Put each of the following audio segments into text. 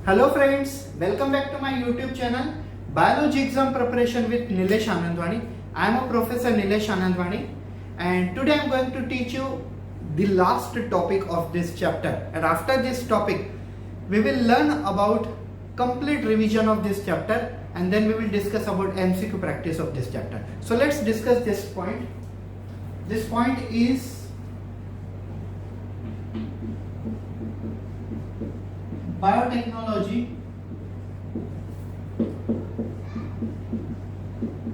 Hello friends, welcome back to my YouTube channel Biology Exam Preparation with Nilesh Anandwani. I am a Professor Nilesh Anandwani and today I am going to teach you the last topic of this chapter, and after this topic we will learn about complete revision of this chapter and then we will discuss about MCQ practice of this chapter. So let's discuss this point. This point is biotechnology,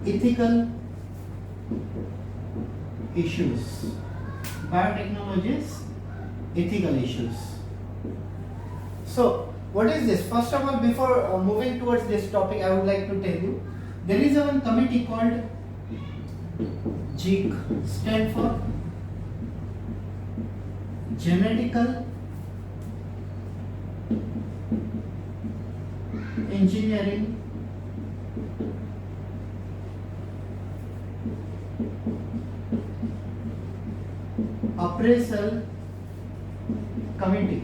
ethical issues. Biotechnologies, ethical issues. So, what is this? First of all, before moving towards this topic, I would like to tell you there is one committee called GEEC, stand for Genetical Engineering Appraisal Committee.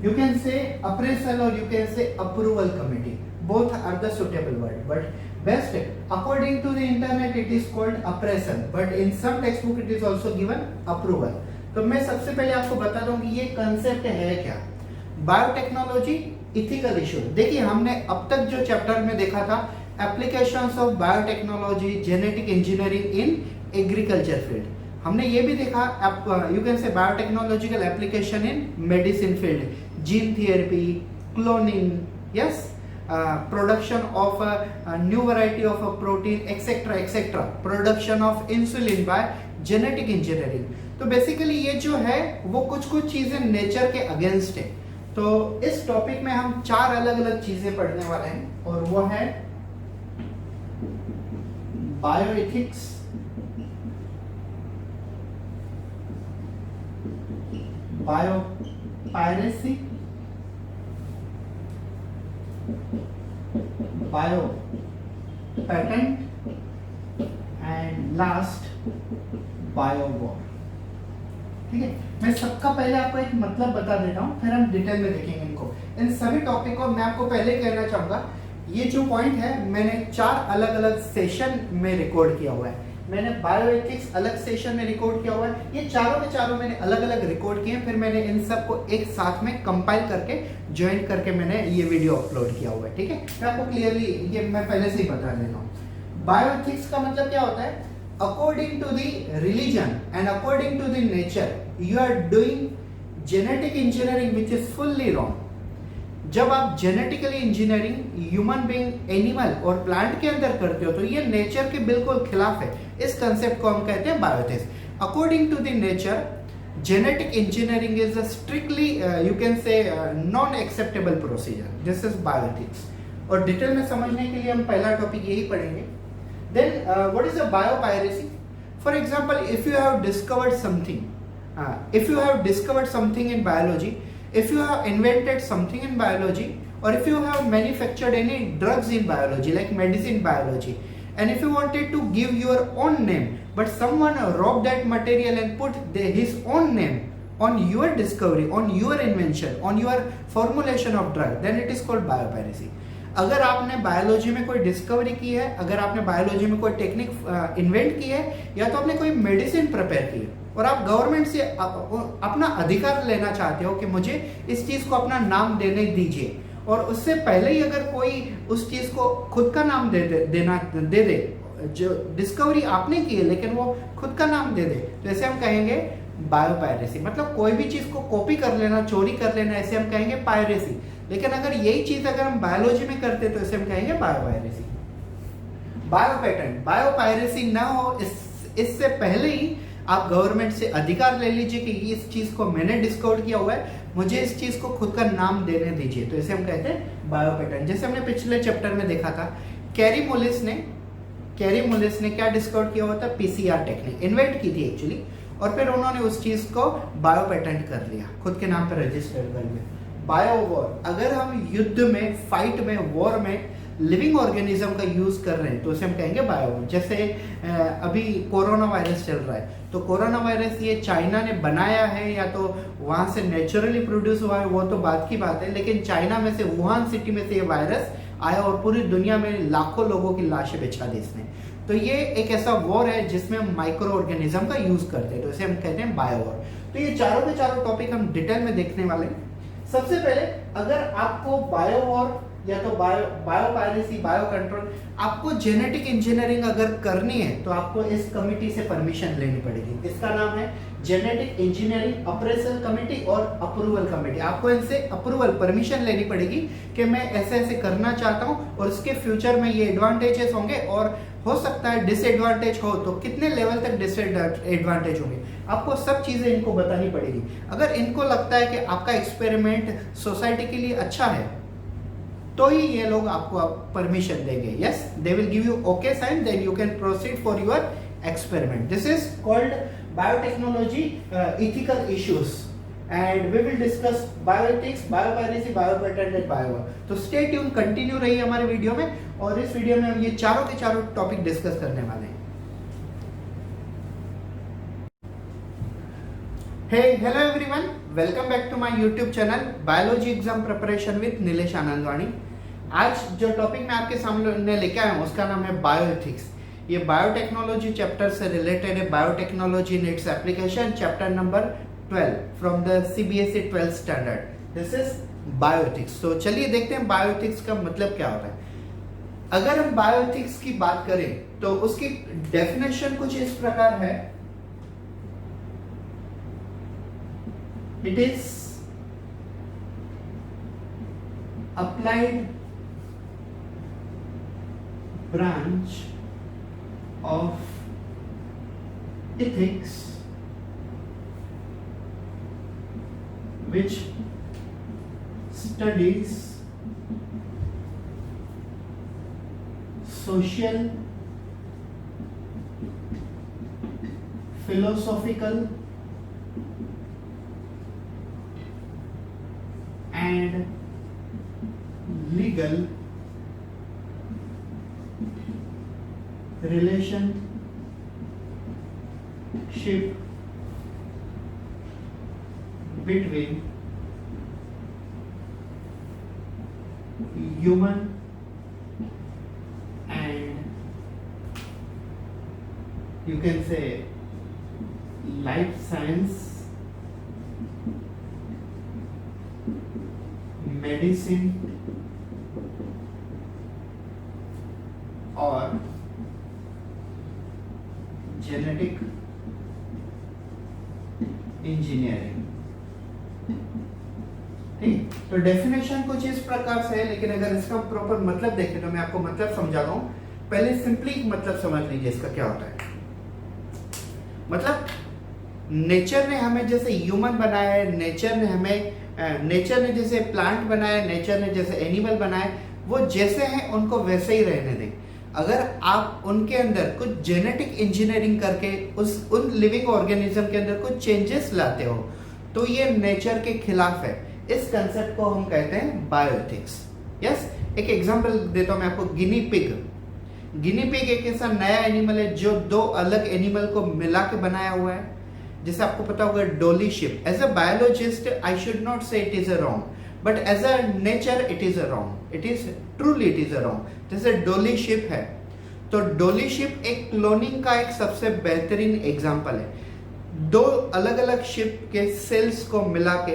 You can say appraisal or you can say approval committee. Both are the suitable word, but best according to the internet it is called appraisal, but in some textbook it is also given approval. तो मैं सबसे पहले आपको बता दूं कि ये concept है क्या. Biotechnology ethical issue. देखिए हमने अब तक जो चैप्टर में देखा था applications of biotechnology genetic engineering in agriculture field. हमने ये भी देखा you can say biotechnological application in medicine field, gene therapy, cloning, yes, production of a new variety of a protein, etc., production of insulin by genetic engineering. तो basically ये जो है वो कुछ चीजें नेचर के अगेंस्ट है. तो इस टॉपिक में हम चार अलग अलग चीजें पढ़ने वाले हैं और वो है bioethics, biopiracy, bio patent and last biowar. ठीक है, मैं सबका पहले आपको एक मतलब बता देता हूँ, फिर हम डिटेल में देखेंगे इनको. इन सभी टॉपिक को मैं आपको पहले कहना चाहूंगा, ये जो पॉइंट है मैंने चार अलग अलग सेशन में रिकॉर्ड किया हुआ है. मैंने बायोएथिक्स अलग सेशन में रिकॉर्ड किया हुआ है. ये चारों के चारों मैंने अलग अलग रिकॉर्ड किए, फिर मैंने इन सबको एक साथ में कंपाइल करके ज्वाइन करके मैंने ये वीडियो अपलोड किया हुआ है. ठीक है, मैं आपको क्लियरली ये मैं पहले से ही बता देता हूँ. बायोएथिक्स का मतलब क्या होता है? According to the religion and according to the nature, you are doing genetic engineering which is fully wrong. जब आप genetically engineering human being, animal और प्लांट के अंदर करते हो तो ये नेचर के बिल्कुल खिलाफ है. इस कंसेप्ट को हम कहते हैं bioethics. According to the nature, genetic engineering is a strictly you can say non acceptable procedure. This is bioethics. और डिटेल में समझने के लिए हम पहला टॉपिक यही पढ़ेंगे. Then what is a biopiracy? For example, if you have discovered something, in biology, if you have invented something in biology, or if you have manufactured any drugs in biology like medicine biology, and if you wanted to give your own name but someone robbed that material and put his own name on your discovery, on your invention, on your formulation of drug, then it is called biopiracy. अगर आपने biology में कोई discovery की है, अगर आपने biology में कोई टेक्निक इन्वेंट की है, या तो आपने कोई मेडिसिन प्रिपेयर की है और आप गवर्नमेंट से अपना अधिकार लेना चाहते हो कि मुझे इस चीज को अपना नाम देने दीजिए, और उससे पहले ही अगर कोई उस चीज को खुद का नाम दे दे, जो डिस्कवरी आपने की है लेकिन वो खुद का नाम दे दे, तो ऐसे हम कहेंगे बायोपायरेसी. मतलब कोई भी चीज को कॉपी कर लेना, चोरी कर लेना, ऐसे हम कहेंगे पायरेसी. लेकिन अगर यही चीज अगर हम बायोलॉजी में करते तो इसे हम कहेंगे बायोपायरेसी. बायोपेटेंट, बायोपायरेसी ना हो इससे पहले ही आप गवर्नमेंट से अधिकार ले लीजिए कि इस चीज को मैंने डिस्कवर किया हुआ है, मुझे इस चीज को खुद का नाम देने दीजिए, तो इसे हम कहते हैं बायोपेटेंट. जैसे हमने पिछले चैप्टर में देखा था, कैरी मोलिस ने क्या डिस्कवर किया हुआ था? पीसीआर टेक्निक इन्वेंट की थी एक्चुअली, और फिर उन्होंने उस चीज को बायोपेटेंट कर लिया, खुद के नाम पर रजिस्टर कर लिया. बायोवॉर, अगर हम युद्ध में, फाइट में, वॉर में लिविंग ऑर्गेनिज्म का यूज कर रहे हैं तो उसे हम कहेंगे बायो। जैसे अभी कोरोना वायरस चल रहा है, तो कोरोना वायरस ये चाइना ने बनाया है या तो वहां से नेचुरली प्रोड्यूस हुआ है, वो तो बात की बात है, लेकिन चाइना में से, वुहान सिटी में से ये वायरस आया और पूरी दुनिया में लाखों लोगों की लाशें बिछा दी इसने। तो ये एक ऐसा वॉर है जिसमें हम माइक्रो ऑर्गेनिज्म का यूज करते हैं, तो इसे हम कहते हैं बायो वॉर। तो ये चारों के चारों टॉपिक हम डिटेल में देखने वाले हैं। सबसे पहले अगर आपको बायो वॉर या तो बायो पायरेसी, बायो कंट्रोल, आपको जेनेटिक इंजीनियरिंग अगर करनी है तो आपको इस कमिटी से परमिशन लेनी पड़ेगी। इसका नाम है जेनेटिक इंजीनियरिंग अप्रेजल कमेटी और अप्रूवल कमेटी। आपको इनसे अप्रूवल, परमिशन लेनी पड़ेगी कि मैं ऐसे ऐसे करना चाहता हूं और इसके फ्यूचर में ये एडवांटेजेस होंगे और हो सकता है डिसएडवांटेज हो तो कितने लेवल तक डिसएडवांटेज होंगे, आपको सब चीजें इनको बतानी पड़ेगी। अगर इनको लगता है कि आपका एक्सपेरिमेंट सोसाइटी के लिए अच्छा है तो ही ये लोग आपको परमिशन देंगे। Yes, they will give you okay sign, then you can proceed for your experiment. This is called biotechnology ethical issues and we will discuss bioethics, biopiracy, biopatent and bio। तो स्टे ट्यून, कंटिन्यू रहिए हमारे video में और इस video में हम ये चारों के चारों टॉपिक डिस्कस करने वाले हैं। Hello everyone, welcome back to my YouTube channel biology exam preparation with Nilesh Anandwani. आज जो टॉपिक मैं आपके सामने लेके आया हूँ उसका नाम है बायोएथिक्स। ये बायोटेक्नोलॉजी चैप्टर से रिलेटेड है, biotechnology in its application, chapter number 12 from the CBSE 12th standard. This is bioethics. तो चलिए देखते हैं बायोएथिक्स का मतलब क्या होता है। अगर हम बायोएथिक्स की बात करें तो उसकी डेफिनेशन कुछ इस प्रकार है, it is applied branch of ethics which studies social, philosophical and legal relationship between human and you can say life science, medicine और जेनेटिक इंजीनियरिंग। ठीक, तो डेफिनेशन कुछ इस प्रकार से है, लेकिन अगर इसका प्रॉपर मतलब देखें तो मैं आपको मतलब समझाता हूं। पहले सिंपली मतलब समझ लीजिए इसका क्या होता है। मतलब नेचर ने हमें जैसे ह्यूमन बनाया है, नेचर ने जैसे प्लांट बनाया, नेचर ने जैसे एनिमल बनाया, वो जैसे हैं उनको वैसे ही रहने दें। अगर आप उनके अंदर कुछ जेनेटिक इंजीनियरिंग करके उन लिविंग ऑर्गेनिज्म के अंदर कुछ चेंजेस लाते हो तो ये नेचर के खिलाफ है। इस कंसेप्ट को हम कहते हैं बायोएथिक्स। यस, एक एग्जांपल देता हूं मैं आपको, गिनी पिग। गिनी पिग एक ऐसा नया एनिमल है जो दो अलग एनिमल को मिला के बनाया हुआ है, जैसे आपको पता होगा Dolly sheep. As a biologist I should not say it is a wrong, but as a nature it is a wrong, it is truly it is a wrong. जैसे डोली शिप है, तो डोली शिप एक cloning का एक सबसे बेहतरीन example है। दो अलग अलग शिप के सेल्स को मिला के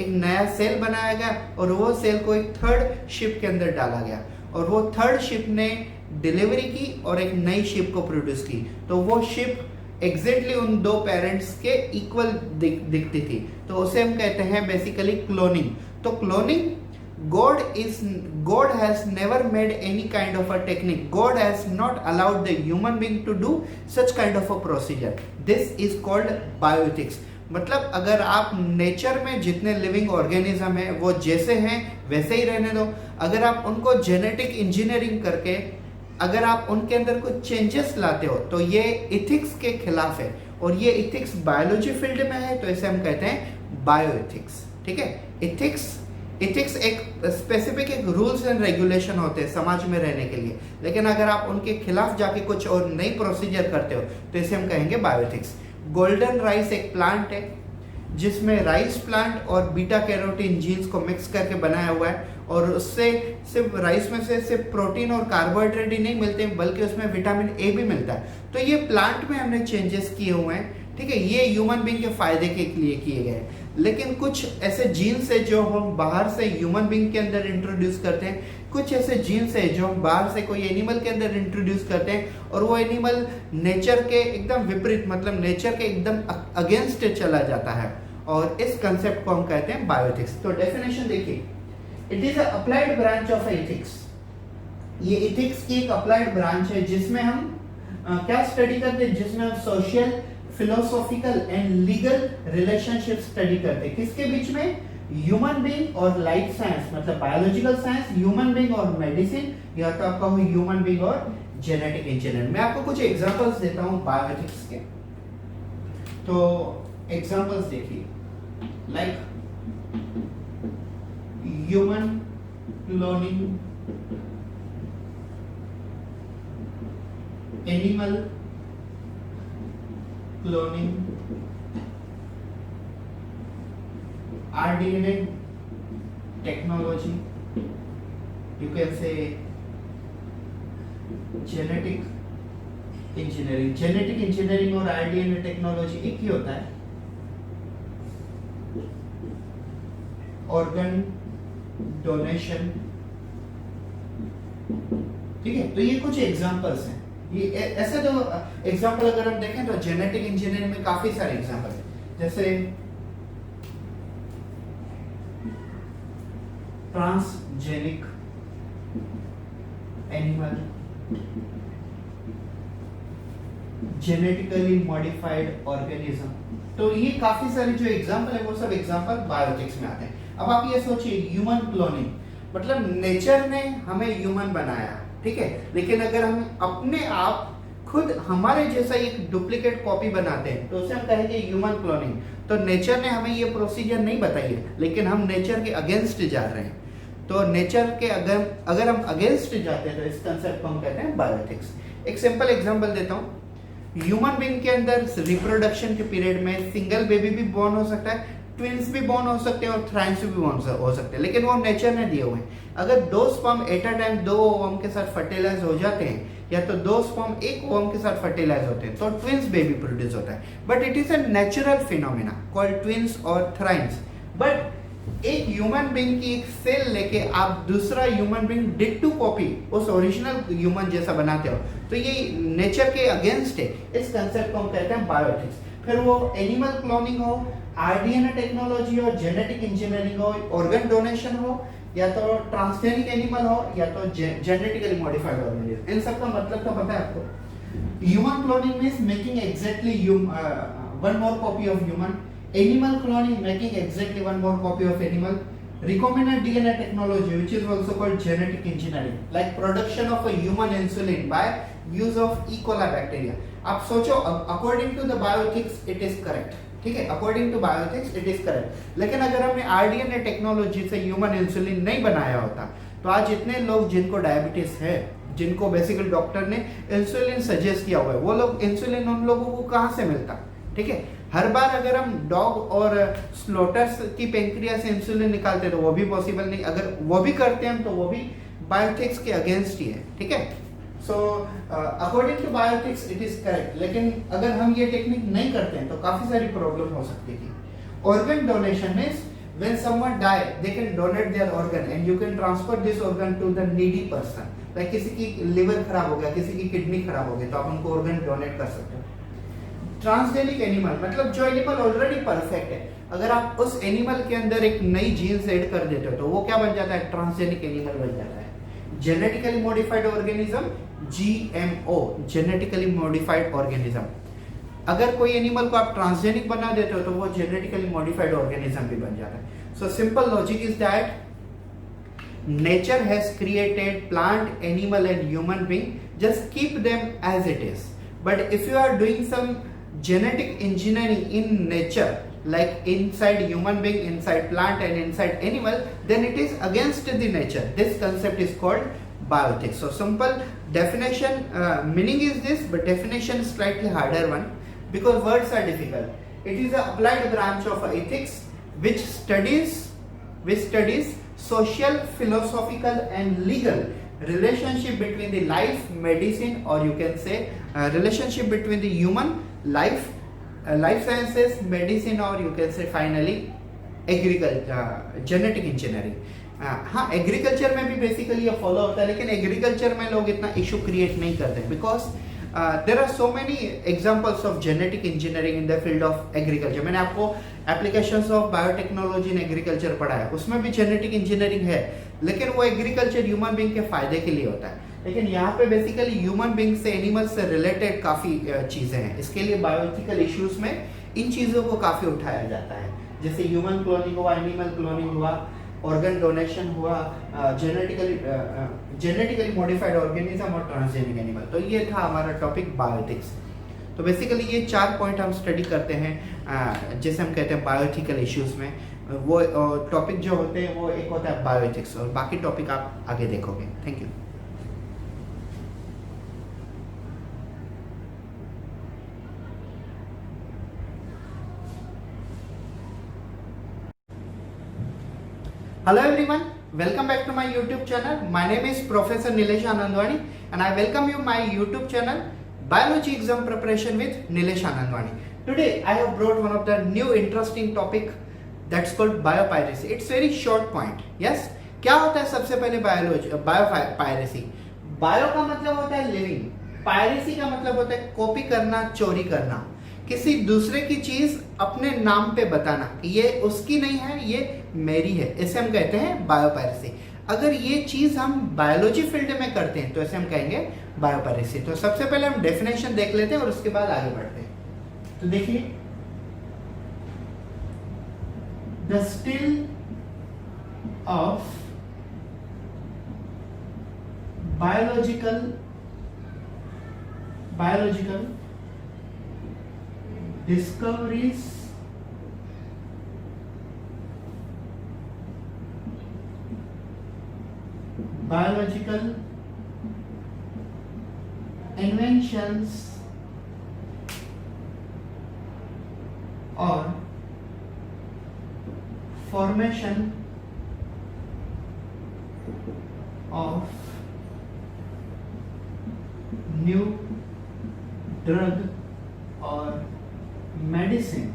एक नया सेल बनाया गया और वो सेल को एक थर्ड शिप के अंदर डाला गया और वो थर्ड शिप ने डिलीवरी की और एक नई शिप को प्रोड्यूस की। तो वो शिप एग्जैक्टली उन दो पेरेंट्स के इक्वल दिखती थी, तो उसे हम कहते हैं बेसिकली क्लोनिंग। तो cloning, God has never made any kind of a technique. God has not allowed the human being to do such kind of a procedure. This is called bioethics. मतलब अगर आप नेचर में जितने living organism है वो जैसे हैं वैसे ही रहने दो। अगर आप उनको जेनेटिक इंजीनियरिंग करके अगर आप उनके अंदर कुछ चेंजेस लाते हो तो ये इथिक्स के खिलाफ है और ये इथिक्स बायोलॉजी फील्ड में है, तो इसे हम कहते हैं बायोएथिक्स। ठीक है, इथिक्स इथिक्स एक स्पेसिफिक एक रूल्स एंड रेगुलेशन होते हैं समाज में रहने के लिए, लेकिन अगर आप उनके खिलाफ जाके कुछ और नई प्रोसीजर करते हो तो इसे हम कहेंगे बायोएथिक्स। गोल्डन राइस एक प्लांट है जिसमें राइस प्लांट और बीटा कैरोटीन जीन्स को मिक्स करके बनाया हुआ है, और उससे सिर्फ राइस में से सिर्फ प्रोटीन और कार्बोहाइड्रेट ही नहीं मिलते बल्कि उसमें विटामिन ए भी मिलता है। तो ये प्लांट में हमने चेंजेस किए हुए हैं, ठीक है, ये ह्यूमन बींग के फायदे के लिए किए गए हैं। लेकिन कुछ ऐसे जीन्स है जो हम बाहर से ह्यूमन बींग के अंदर इंट्रोड्यूस करते हैं, कुछ ऐसे जीन्स है जो हम बाहर से कोई एनिमल के अंदर इंट्रोड्यूस करते हैं और वो एनिमल नेचर के एकदम विपरीत, मतलब नेचर के एकदम अगेंस्ट चला जाता है, और इस कंसेप्ट को हम कहते हैं बायोएथिक्स। तो डेफिनेशन देखिए, it is a applied branch of ethics. ये एथिक्स की एक अप्लाइड ब्रांच है जिसमें हम क्या स्टडी करते हैं, जिसमें हम social, philosophical and legal relationship study करते हैं। किसके बीच में? ह्यूमन बीइंग और लाइफ साइंस, मतलब बायोलॉजिकल साइंस, ह्यूमन बीइंग और मेडिसिन, या तो आपका हो ह्यूमन बीइंग और जेनेटिक इंजीनियरिंग। मैं आपको कुछ एग्जांपल्स देता हूं बायोएथिक्स के। तो एग्जांपल्स देखिए, like human cloning, animal cloning, RDNA technology, you can say genetic engineering और RDNA टेक्नोलॉजी एक ही होता है। ऑर्गन डोनेशन, ठीक है। तो ये कुछ एग्जांपल्स हैं। ये ऐसे तो एग्जांपल अगर हम देखें तो जेनेटिक इंजीनियरिंग में काफी सारे एग्जांपल हैं, जैसे transgenic animal, genetically modified organism. तो ये काफी सारे जो एग्जांपल है वो सब एग्जांपल बायोएथिक्स में आते हैं। अब आप ये सोचिए, ह्यूमन क्लोनिंग मतलब नेचर ने हमें ह्यूमन बनाया, ठीक है, लेकिन अगर हम अपने आप खुद हमारे जैसा एक डुप्लीकेट कॉपी बनाते हैं तो उसे हम कहेंगे ह्यूमन क्लोनिंग। तो नेचर ने हमें ये प्रोसीजर नहीं बताई है, लेकिन हम नेचर के अगेंस्ट जा रहे हैं। तो नेचर के अगर हम अगेंस्ट जाते हैं तो इस कंसेप्ट को हम कहते हैं बायोएथिक्स। एक सिंपल एग्जांपल देता हूँ, ह्यूमन बीइंग के अंदर रिप्रोडक्शन के पीरियड में सिंगल बेबी भी बॉर्न हो सकता है, ट्विंस भी बॉर्न हो सकते हैं और थ्राइन्स भी बॉर्न हो सकते हैं, लेकिन वो नेचर ने दिए हुए हैं। अगर दो स्पर्म एट अ टाइम दो ओवम के साथ फर्टिलाइज हो जाते हैं, या तो दो स्पर्म एक ओवम के साथ फर्टिलाइज होते हैं, तो ट्विंस बेबी प्रोड्यूस होता है। But it is a natural phenomena called twins और थ्राइन्स। बट एक ह्यूमन बीइंग की एक सेल लेके आप दूसरा ह्यूमन बीइंग डिट्टू कॉपी उस ओरिजिनल ह्यूमन जैसा बनाते हो, तो ये नेचर के अगेंस्ट है। इस कंसेप्ट को हम कहते हैं बायोएथिक्स। फिर वो एनिमल क्लोनिंग हो, RDNA टेक्नोलॉजी हो, जेनेटिक इंजीनियरिंग हो, ऑर्गन डोनेशन हो, या तो ट्रांसजेनिक एनिमल हो, या तो जेनेटिकली मॉडिफाइड ऑर्गेनिज्म। इन सब का मतलब तो पता है आपको। Human cloning means making exactly one more copy of human. Animal cloning, making exactly one more copy of animal. Recombinant DNA technology, which is also called genetic engineering, like production of a human insulin by use of E. coli bacteria. आप सोचो, according to the bioethics, it is correct, ठीक है, according to bioethics it is correct. लेकिन अगर हमने RDNA technology से human insulin नहीं बनाया होता तो आज इतने लोग जिनको डायबिटीज है, जिनको बेसिकली डॉक्टर ने इंसुलिन सजेस्ट किया हुआ है, वो लोग इंसुलिन उन लोगों को कहाँ से मिलता, ठीक है। हर बार अगर हम डॉग और स्लोटर्स की पेंक्रिया से इंसुलिन निकालते हैं तो वो भी पॉसिबल नहीं। अगर वो भी करते हैं तो वो भी बायोएथिक्स के अगेंस्ट ही है, ठीक है। So according to bioethics it is correct, लेकिन अगर हम ये टेक्निक नहीं करते हैं तो काफी सारी प्रॉब्लम हो सकती थी। Organ donation means when someone die they can donate their organ and you can transfer this organ to the needy person, like किसी की लिवर खराब हो गया, किसी की किडनी खराब हो गई, तो आप उनको ऑर्गन डोनेट कर सकते हो। ट्रांसजेनिक एनिमल मतलब जो एनिमल ऑलरेडी परफेक्ट है, अगर आप उस एनिमल के अंदर एक नई जीन्स ऐड कर देते हो तो वो क्या बन जाता है, ट्रांसजेनिक एनिमल बन जाता है। Genetically modified organism, GMO, genetically modified organism. अगर कोई एनिमल को आप ट्रांसजेनिक बना देते हो तो वो जेनेटिकली मॉडिफाइड ऑर्गेनिज्म भी बन जाता है। So simple logic is that nature has created plant, animal and human being, just keep them as it is. But if you are doing some genetic engineering in nature, like inside human being, inside plant and inside animal, then it is against the nature. This concept is called bioethics. So simple definition, meaning is this, but definition is slightly harder one because words are difficult. It is an applied branch of ethics which studies social, philosophical and legal relationship between the life, medicine, or you can say relationship between the human life, life sciences, medicine, or you can say finally agriculture, genetic engineering. हाँ, agriculture में भी basically ये follow होता है, लेकिन agriculture में लोग इतना इशू क्रिएट नहीं करते because there are so many examples of genetic engineering in the field of agriculture. मैंने आपको applications of biotechnology in agriculture पढ़ा है, उसमें भी जेनेटिक इंजीनियरिंग है, लेकिन वो एग्रीकल्चर ह्यूमन बींग के फायदे के लिए होता है. लेकिन यहाँ पे बेसिकली ह्यूमन बींग से, एनिमल्स से रिलेटेड काफ़ी चीज़ें हैं. इसके लिए बायोएथिकल इश्यूज में इन चीज़ों को काफ़ी उठाया जाता है, जैसे ह्यूमन क्लोनिंग हुआ, एनिमल क्लोनिंग हुआ, ऑर्गन डोनेशन हुआ, जेनेटिकली मॉडिफाइड ऑर्गेनिज्म और ट्रांसजेनिक एनिमल. तो ये था हमारा टॉपिक बायोएथिक्स. तो बेसिकली ये 4 पॉइंट हम स्टडी करते हैं जैसे हम कहते हैं बायोएथिकल इश्यूज में. वो टॉपिक जो होते हैं वो एक होता है बायोएथिक्स, और बाकी टॉपिक आप आगे देखोगे. Thank you. Hello everyone, welcome back to my YouTube channel. My name is Professor Nilesh Anandwani and I welcome you my YouTube channel Biology Exam Preparation with Nilesh Anandwani. Today I have brought one of the new interesting topic that's called biopiracy. It's very short point. Yes, क्या होता है सबसे पहले biopiracy. Bio का मतलब होता है living, piracy का मतलब होता है कॉपी करना, चोरी करना, किसी दूसरे की चीज अपने नाम पे बताना कि ये उसकी नहीं है, ये मेरी है. इसे हम कहते हैं बायोपायरेसी. अगर ये चीज हम बायोलॉजी फील्ड में करते हैं तो इसे हम कहेंगे बायोपायरेसी. तो सबसे पहले हम डेफिनेशन देख लेते हैं और उसके बाद आगे बढ़ते हैं. तो देखिए, the still of biological discoveries biological inventions or formation of new drug or medicine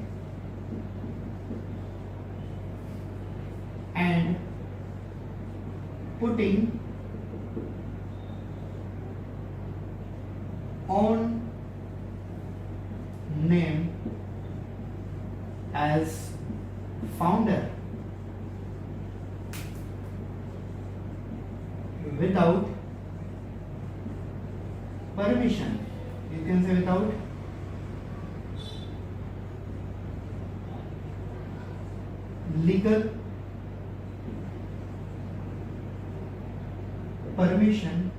and putting on name as founder without permission. You can say without legal permission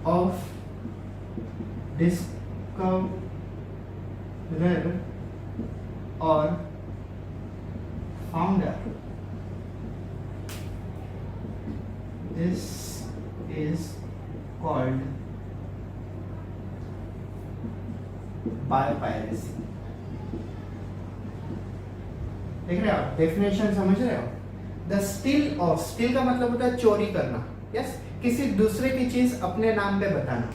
of discoverer or founder. This is called biopiracy. देख रहे हो आप, definition समझ रहे हो. The still of, still का मतलब होता है चोरी करना. यस, किसी दूसरे की चीज अपने नाम पे बताना.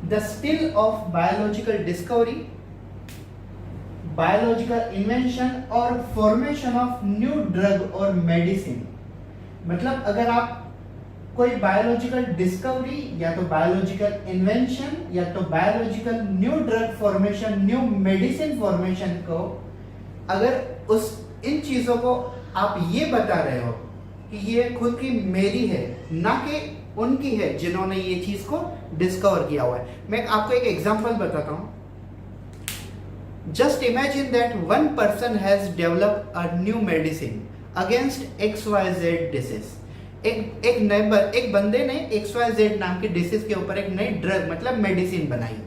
The still of biological discovery, biological invention और फॉर्मेशन ऑफ न्यू ड्रग और मेडिसिन. मतलब अगर आप कोई बायोलॉजिकल डिस्कवरी या तो बायोलॉजिकल इन्वेंशन या तो biological new drug formation, new medicine formation को, अगर उस इन चीजों को आप ये बता रहे हो कि ये खुद की मेरी है, ना कि उनकी है जिन्होंने ये चीज को डिस्कवर किया हुआ है. मैं आपको एक एग्जांपल बताता हूं. Just imagine that one person has developed a new medicine against XYZ disease. एक बंदे ने XYZ नाम की डिसीज के ऊपर एक नई ड्रग मतलब मेडिसिन बनाई,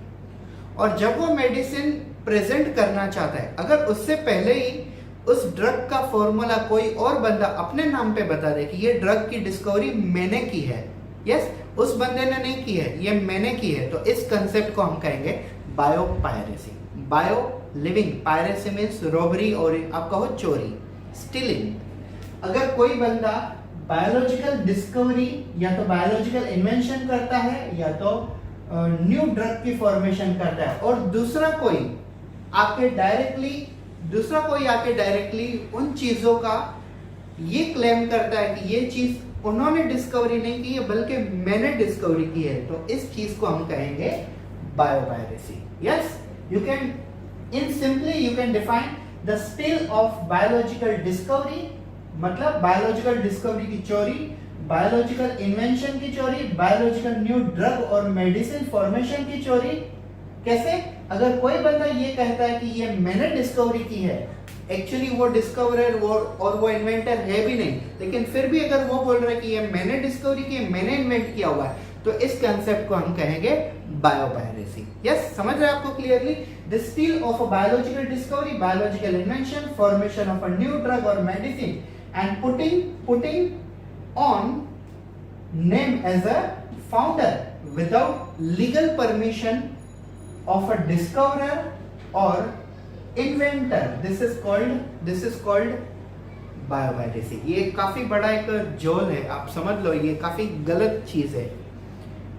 और जब वो मेडिसिन प्रेजेंट करना चाहता है, अगर उससे पहले ही उस ड्रग का फॉर्मूला कोई और बंदा अपने नाम पे बता दे कि ये ड्रग की डिस्कवरी मैंने की है, यस, उस बंदे ने नहीं की है, ये मैंने की है, तो इस कंसेप्ट को हम कहेंगे biopiracy. Bio living, piracy means robbery और आप कहो चोरी, स्टीलिंग। अगर कोई बंदा बायोलॉजिकल डिस्कवरी या तो बायोलॉजिकल इन्वेंशन करता है या तो न्यू ड्रग की फॉर्मेशन करता है और दूसरा कोई आके डायरेक्टली उन चीजों का ये क्लेम करता है कि ये चीज उन्होंने डिस्कवरी नहीं की है बल्कि मैंने डिस्कवरी की है, तो इस चीज को हम कहेंगे biopiracy. Yes, you can in simply you can define the still of biological discovery, मतलब बायोलॉजिकल डिस्कवरी की चोरी, बायोलॉजिकल इन्वेंशन की चोरी, बायोलॉजिकल न्यू ड्रग और मेडिसिन फॉर्मेशन की चोरी। कैसे? अगर कोई बंदा ये कहता है कि ये मैंने डिस्कवरी की है, एक्चुअली वो डिस्कवरर और वो इन्वेंटर है भी नहीं, लेकिन फिर भी अगर वो बोल रहा है कि ये मैंने डिस्कवरी की है, मैंने इन्वेंट किया हुआ है, तो इस कंसेप्ट को हम कहेंगे बायोपायरेसी। यस, समझ रहे हैं आपको clearly? The steal of a biological discovery, biological invention, formation of a new drug और medicine and putting on name as a founder without legal permission of a discoverer or inventor, this is called biopiracy. ये काफी बड़ा एक जोल है, आप समझ लो, ये काफी गलत चीज है।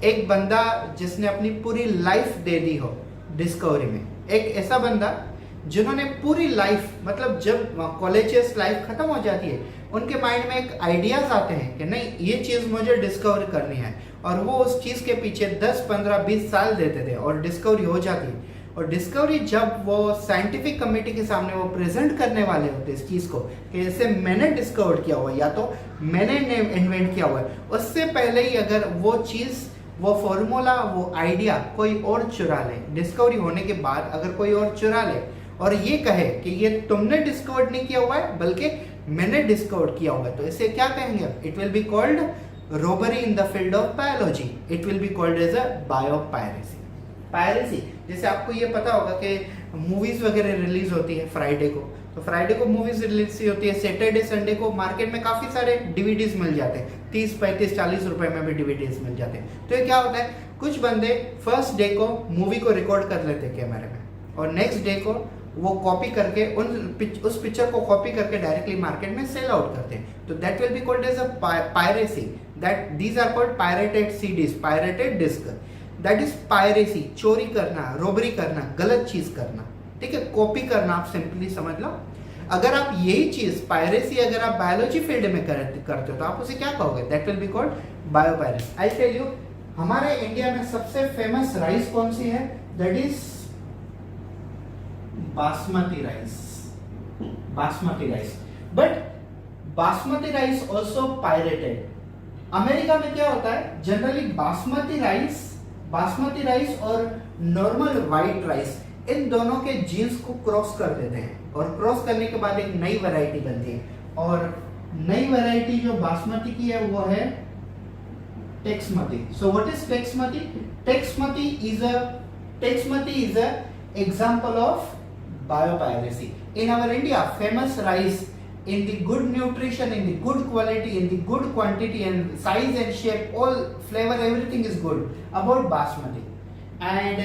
एक बंदा जिसने अपनी पूरी लाइफ दे दी हो डिस्कवरी में, एक ऐसा बंदा जिन्होंने पूरी लाइफ, मतलब जब कॉलेजियस लाइफ खत्म हो जाती है, उनके माइंड में एक आइडियाज आते हैं कि नहीं ये चीज मुझे डिस्कवर करनी है, और वो उस चीज के पीछे 10, 15, 20 साल देते थे और डिस्कवरी हो जाती है। और डिस्कवरी जब वो साइंटिफिक कमेटी के सामने वो प्रेजेंट करने वाले होते इस चीज को कि जैसे मैंने डिस्कवर किया हुआ या तो मैंने इन्वेंट किया हुआ है, उससे पहले ही अगर वो चीज, वो फॉर्मूला, वो आइडिया कोई और चुरा ले, डिस्कवरी होने के बाद अगर कोई और चुरा ले और ये कहे कि ये तुमने डिस्कवर नहीं किया हुआ है बल्कि मैंने डिस्कवर किया हुआ है, तो इसे क्या कहेंगे? It will be called robbery in the field of biology. It will be called as a biopiracy. Piracy, जैसे आपको ये पता होगा कि मूवीज वगैरह रिलीज होती है फ्राइडे को, तो फ्राइडे को मूवीज रिलीज होती है, सैटरडे संडे को मार्केट में काफी सारे डीवीडीज मिल जाते हैं, 30, 35, 40 रुपए में भी डीवीडीज मिल जाते हैं। तो ये क्या होता है, कुछ बंदे फर्स्ट डे को मूवी को रिकॉर्ड कर लेते हैं कैमरे में और नेक्स्ट डे को वो कॉपी करके उस पिक्चर को कॉपी करके डायरेक्टली मार्केट में सेल आउट करते हैं, तो that will be called as a piracy. That these are called pirated CDs, pirated disc, that is piracy. चोरी करना, रोबरी करना, गलत चीज करना, ठीक है, कॉपी करना, आप सिंपली समझ लो। अगर आप यही चीज पायरेसी अगर आप बायोलॉजी फील्ड में करते हो तो आप उसे क्या कहोगे? That will be called biopiracy. I tell you, हमारे इंडिया में सबसे फेमस राइस कौन सी है? That is basmati rice. Basmati rice, but basmati rice also pirated. America में क्या होता है, जनरली बासमती राइस और नॉर्मल व्हाइट राइस, इन दोनों के जीन्स को क्रॉस कर देते हैं और क्रॉस करने के बाद एक नई वैरायटी बनती है, और नई वैरायटी जो बासमती की है वो है टेक्समती। So what is टेक्समती? टेक्समती is a example of biopiracy. In our India, famous rice in the good nutrition, in the good quality, in the good quantity and size and shape, all flavor, everything is good about basmati. And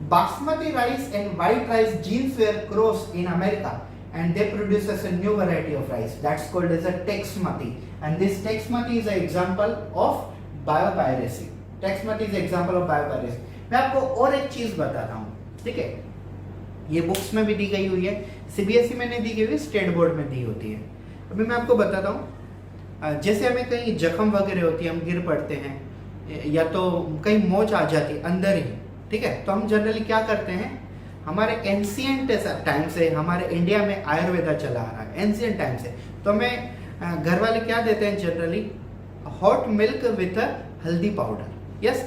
basmati rice and white rice genes were crossed in America, and they produce us a new variety of rice that's called as a Texmati. And this Texmati is an example of biopiracy. Texmati is an example of biopiracy. मैं आपको और एक चीज बताता हूँ, ठीक है, ये बुक्स में भी दी गई हुई है, सीबीएसई में नहीं दी गई हुई, स्टेट बोर्ड में दी होती है। अभी मैं आपको बताता हूँ, जैसे हमें कहीं जख्म वगैरह होती है, हम गिर पड़ते हैं या तो कहीं मोच आ जाती है अंदर ही, ठीक है, तो हम जनरली क्या करते हैं, हमारे एंशियंट टाइम से हमारे इंडिया में आयुर्वेदा चला आ रहा है, एंशियंट टाइम से, तो हमें घर वाले क्या देते हैं जनरली, हॉट मिल्क विथ हल्दी पाउडर। यस,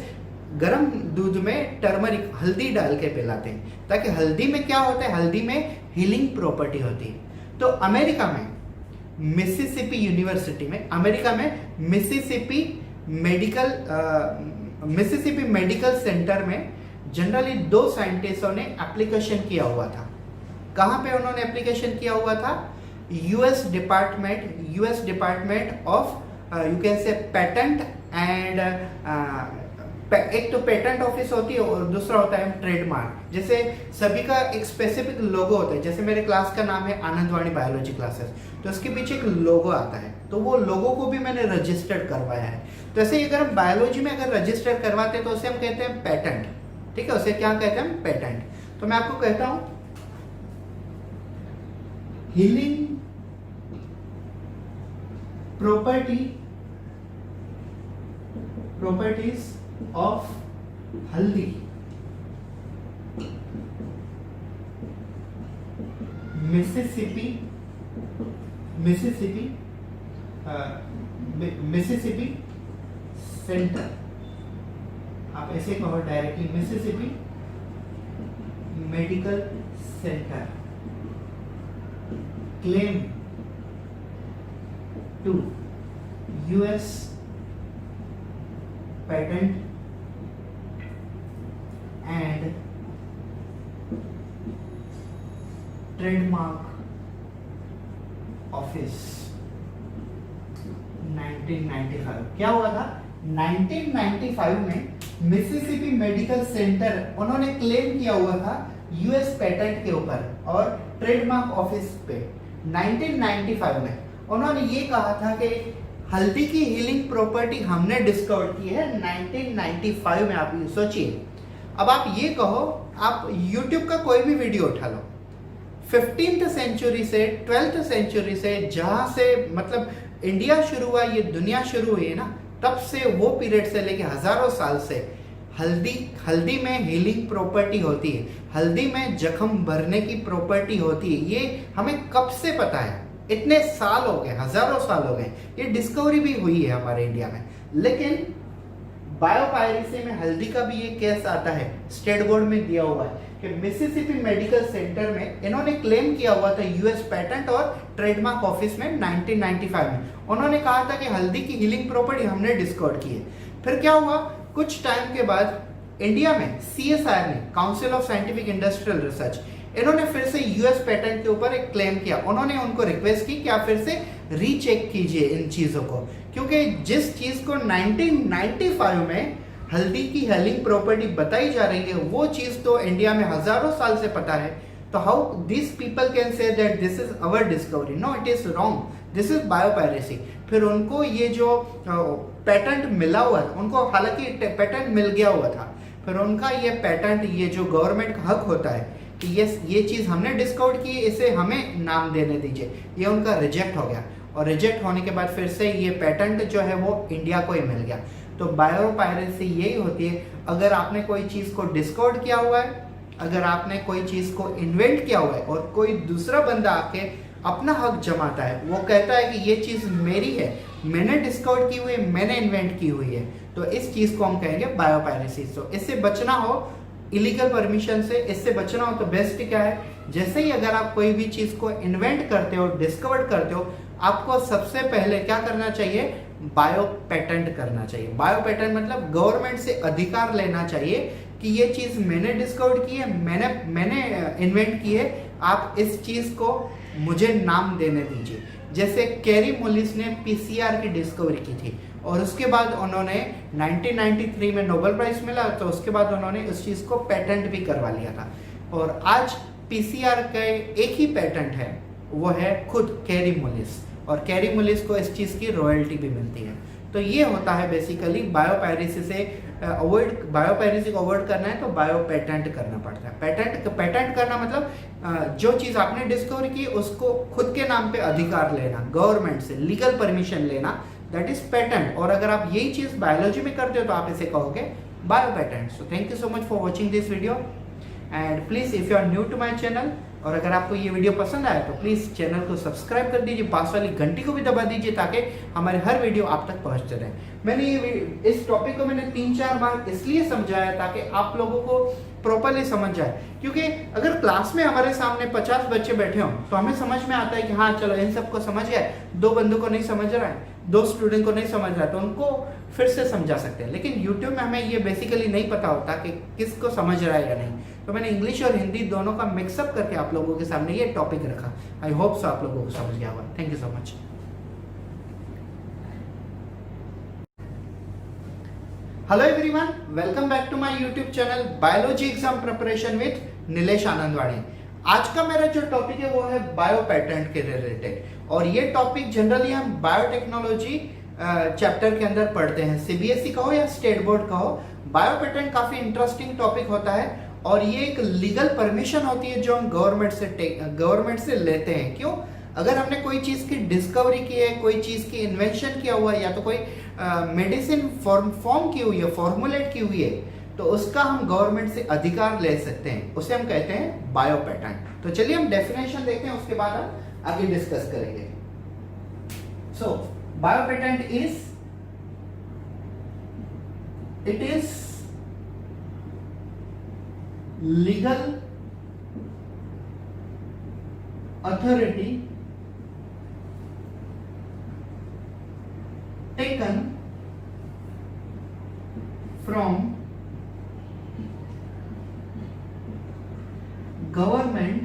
गरम दूध में टर्मरिक, हल्दी डाल के पिलाते हैं, ताकि हल्दी में क्या होता है, हल्दी में हीलिंग प्रॉपर्टी होती है। तो अमेरिका में मिसिसिपी यूनिवर्सिटी में, अमेरिका में मिसिसिपी मेडिकल सेंटर में जनरली दो साइंटिस्टों ने एप्लीकेशन किया हुआ था। कहाँ पे उन्होंने एप्लीकेशन किया हुआ था? US department of you can say patent and एक तो पेटेंट ऑफिस होती है और दूसरा होता है ट्रेडमार्क। जैसे सभी का एक स्पेसिफिक लोगो होता है, जैसे मेरे क्लास का नाम है आनंदवाणी बायोलॉजी क्लासेस, तो उसके पीछे एक लोगो आता है, तो वो लोगो को भी मैंने रजिस्टर्ड करवाया है। तो ऐसे अगर हम बायोलॉजी में अगर रजिस्टर करवाते हैं तो उसे हम कहते हैं पेटेंट। ठीक है, उसे क्या कहते हैं? पेटेंट। तो मैं आपको कहता हूं हीलिंग प्रॉपर्टीज ऑफ हल्दी मिसिसिपी सेंटर। आप ऐसे कहो directly, Mississippi medical center claim to US patent and trademark office 1995। क्या हुआ था? 1995 में मिसिसिपी मेडिकल सेंटर उन्होंने क्लेम किया हुआ था यूएस पेटेंट के ऊपर और ट्रेडमार्क ऑफिस पे। 1995 में उन्होंने ये कहा था कि हल्दी की हीलिंग प्रॉपर्टी हमने डिस्कवर की है 1995 में। आप सोचिए, अब आप ये कहो, आप YouTube का कोई भी वीडियो उठा लो, 15th सेंचुरी से 12th सेंचुरी से, जहां से मतलब इंडिया शुरू हुआ, ये दुनिया शुरू हुई है ना, तब से वो पीरियड से लेके हजारों साल से हल्दी में हीलिंग प्रॉपर्टी होती है, हल्दी में जख्म भरने की प्रॉपर्टी होती है। ये हमें कब से पता है? इतने साल हो गए, हजारों साल हो गए, ये डिस्कवरी भी हुई है हमारे इंडिया में। लेकिन बायोपायरेसी में हल्दी का भी ये केस आता है, स्टेट बोर्ड में दिया हुआ है कि मिसिसिपी मेडिकल सेंटर में इन्होंने क्लेम किया हुआ था यूएस पेटेंट और ट्रेडमार्क ऑफिस में 1995 में। उन्होंने कहा था कि हल्दी की हीलिंग प्रॉपर्टी हमने डिस्कवर की है। फिर क्या हुआ? कुछ टाइम के बाद इंडिया में CSIR ने, council of scientific industrial research, इन्होंने फिर से यूएस पेटेंट के ऊपर एक क्लेम किया। उन्होंने उनको रिक्वेस्ट की कि आप फिर से रीचेक कीजिए इन चीजों को, क्योंकि जिस चीज को 1995 में हल्दी की हीलिंग प्रॉपर्टी बताई जा रही है, वो चीज तो इंडिया में हजारों साल से पता है। तो how this people can say that this is our discovery? No, it is wrong, this is biopiracy. फिर उनको ये जो पेटेंट मिला हुआ था, उनको हालांकि पेटेंट मिल गया हुआ था, फिर उनका ये पेटेंट, ये जो गवर्नमेंट का हक होता है कि ये चीज हमने डिस्कवर की, इसे हमें नाम देने दीजिए, ये उनका रिजेक्ट हो गया। और रिजेक्ट होने के बाद फिर से ये पेटेंट जो है वो इंडिया को ही मिल गया। तो बायोपायरेसी यही होती है, अगर आपने कोई चीज को डिस्कवर किया हुआ है, अगर आपने कोई चीज को इन्वेंट किया हुआ है और कोई दूसरा बंदा आके अपना हक जमाता है, वो कहता है कि ये चीज मेरी है, मैंने डिस्कवर की हुई है, मैंने इन्वेंट की हुई है, तो इस चीज को हम कहेंगे बायोपायरेसी। तो इससे बचना हो, इलीगल परमिशन से इससे बचना हो, तो बेस्ट क्या है? जैसे ही अगर आप कोई भी चीज को इन्वेंट करते हो, डिस्कवर करते हो, आपको सबसे पहले क्या करना चाहिए? बायो पेटेंट करना चाहिए। बायो पेटेंट मतलब गवर्नमेंट से अधिकार लेना चाहिए कि ये चीज मैंने डिस्कवर की है, मैंने इन्वेंट की है, आप इस चीज को मुझे नाम देने दीजिए। जैसे कैरी मोलिस ने PCR की डिस्कवरी की थी और उसके बाद उन्होंने 1993 में नोबेल प्राइज मिला, तो उसके बाद उन्होंने उस चीज को पेटेंट भी करवा लिया था। और आज PCR का एक ही पेटेंट है, वो है खुद कैरी मोलिस, और कैरी मोलिस को इस चीज की रॉयल्टी भी मिलती है। तो ये होता है बेसिकली बायोपायरेसी से बायोपायरेसी को अवॉइड करना है तो बायो पेटेंट करना पड़ता है। पेटेंट करना मतलब जो चीज आपने डिस्कवर की उसको खुद के नाम पे अधिकार लेना, गवर्नमेंट से लीगल परमिशन लेना, दैट इज पेटेंट। और अगर आप यही चीज बायोलॉजी में करते हो तो आप इसे कहोगे bio patent. So thank you so much for watching this video and please if you are new to my channel, और अगर आपको ये वीडियो पसंद आया तो प्लीज चैनल को सब्सक्राइब कर दीजिए, पास वाली घंटी को भी दबा दीजिए ताकि हमारे हर वीडियो आप तक पहुंचते रहे। मैंने इस टॉपिक को मैंने 3-4 बार इसलिए समझाया ताकि आप लोगों को प्रॉपरली समझ जाए। क्योंकि अगर क्लास में हमारे सामने 50 बच्चे बैठे हों तो हमें समझ में आता है कि हाँ चलो इन सबको समझ गया, 2 बंदों को नहीं समझ रहा है, 2 स्टूडेंट को नहीं समझ रहा है, तो उनको फिर से समझा सकते हैं। लेकिन यूट्यूब में हमें ये बेसिकली नहीं पता होता कि किसको समझ रहा है या नहीं, तो मैंने इंग्लिश और हिंदी दोनों का मिक्सअप करके आप लोगों के सामने ये टॉपिक रखा। आई होप सो आप लोगों को समझ गया होगा। Thank you so much. Hello everyone, welcome back to my YouTube channel biology exam preparation with Nilesh Anandwani. आज का मेरा जो टॉपिक है वो है बायो पेटेंट के रिलेटेड, और ये टॉपिक जनरली हम बायोटेक्नोलॉजी चैप्टर के अंदर पढ़ते हैं। सीबीएसई का हो या स्टेट बोर्ड का हो, बायो पेटेंट काफी इंटरेस्टिंग टॉपिक होता है और ये एक लीगल परमिशन होती है जो हम गवर्नमेंट से लेते हैं। क्यों? अगर हमने कोई चीज की डिस्कवरी की है, कोई चीज की इन्वेंशन किया हुआ है, या तो कोई मेडिसिन फॉर्म की हुई है, फॉर्मुलेट की हुई है, तो उसका हम गवर्नमेंट से अधिकार ले सकते हैं, उसे हम कहते हैं बायो पेटेंट। तो चलिए हम डेफिनेशन देखते हैं, उसके बाद हम आगे डिस्कस करेंगे। So bio patent it is legal authority taken from government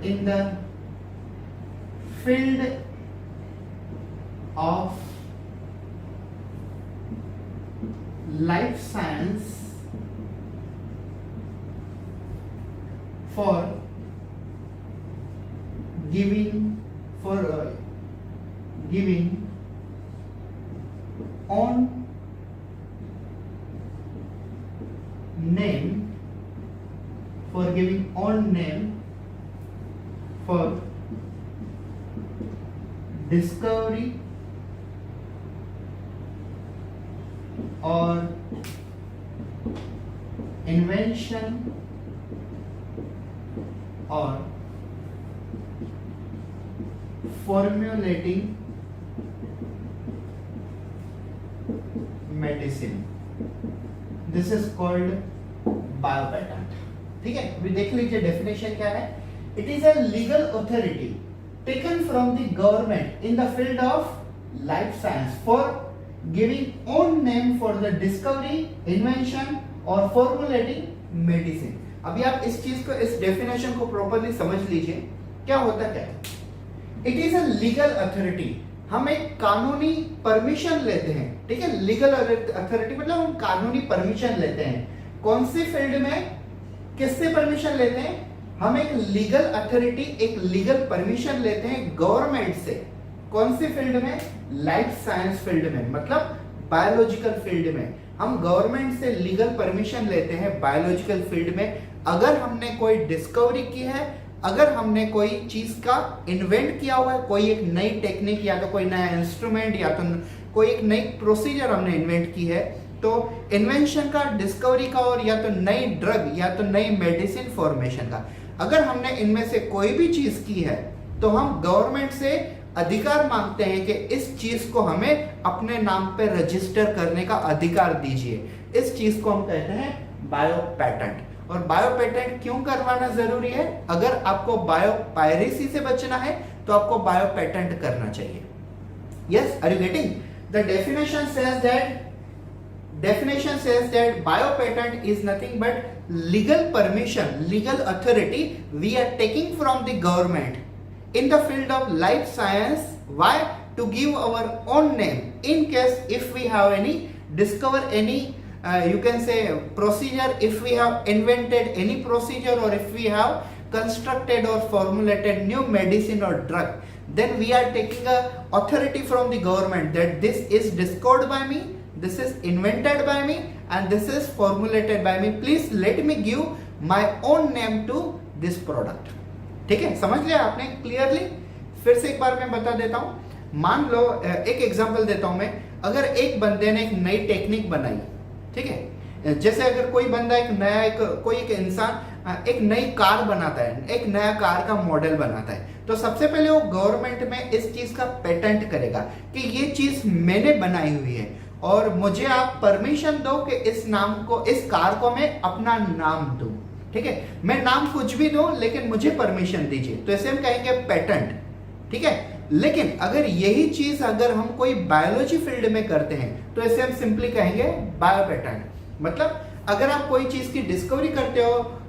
in the field of life science for giving on name for discovery or invention or formulating medicine. This is called biopatent. ठीक है, अभी देख लीजिए definition क्या है। It is a legal authority taken from the government in the field of life science for giving own name for the discovery, invention or formulating medicine. अभी आप इस चीज को, इस डेफिनेशन को प्रॉपर्ली समझ लीजिए। क्या होता क्या है? It is a legal authority. हम एक कानूनी परमिशन लेते हैं, ठीक है। लीगल अथॉरिटी मतलब हम कानूनी परमिशन लेते हैं। कौन सी फील्ड में किससे परमिशन लेते हैं? हम एक लीगल अथॉरिटी, एक लीगल परमिशन लेते हैं गवर्नमेंट से। कौन सी फील्ड में? लाइफ साइंस फील्ड में, मतलब बायोलॉजिकल फील्ड में। हम गवर्नमेंट से लीगल परमिशन लेते हैं बायोलॉजिकल फील्ड में। अगर हमने कोई डिस्कवरी की है, अगर हमने कोई चीज का इन्वेंट किया हुआ है, कोई एक नई टेक्निक या तो कोई नया इंस्ट्रूमेंट या तो कोई एक नई प्रोसीजर हमने इन्वेंट की है, तो इन्वेंशन का, डिस्कवरी का, और या तो नई ड्रग या तो नई मेडिसिन फॉर्मेशन का, अगर हमने इनमें से कोई भी चीज की है तो हम गवर्नमेंट से अधिकार मांगते हैं कि इस चीज को हमें अपने नाम पे रजिस्टर करने का अधिकार दीजिए। इस चीज को हम कहते हैं बायो पेटेंट। और बायो पेटेंट क्यों करवाना जरूरी है? अगर आपको बायो पायरेसी से बचना है तो आपको बायो पेटेंट करना चाहिए। Yes, are you getting? The definition says that bio patent is nothing but legal permission, legal authority we are taking from the government in the field of life science. Why? To give our own name in case if we have any discover any you can say procedure, if we have invented any procedure, or if we have constructed or formulated new medicine or drug, then we are taking a authority from the government that this is discovered by me, this is invented by me, and this is formulated by me. Please let me give my own name to this product. ठीक है, समझ लिया आपने clearly? फिर से एक बार मैं बता देता हूं। मान लो, एक एग्जांपल देता हूं मैं। अगर एक बंदे ने एक नई टेक्निक बनाई, ठीक है, जैसे अगर कोई बंदा कोई एक इंसान एक नई कार बनाता है, एक नया कार का मॉडल बनाता है, तो सबसे पहले वो गवर्नमेंट में इस चीज का पेटेंट करेगा कि ये चीज मैंने बनाई हुई है। और मुझे आप परमिशन दो कि इस नाम को, इस कार को मैं अपना नाम दूं, ठीक है, मैं नाम कुछ भी दूं लेकिन मुझे परमिशन दीजिए, तो इसे हम कहेंगे पेटेंट, ठीक है। लेकिन अगर यही चीज अगर हम कोई बायोलॉजी फील्ड में करते हैं तो इसे हम सिंपली कहेंगे बायो पेटेंट। मतलब अगर आप कोई चीज की डिस्कवरी करते हो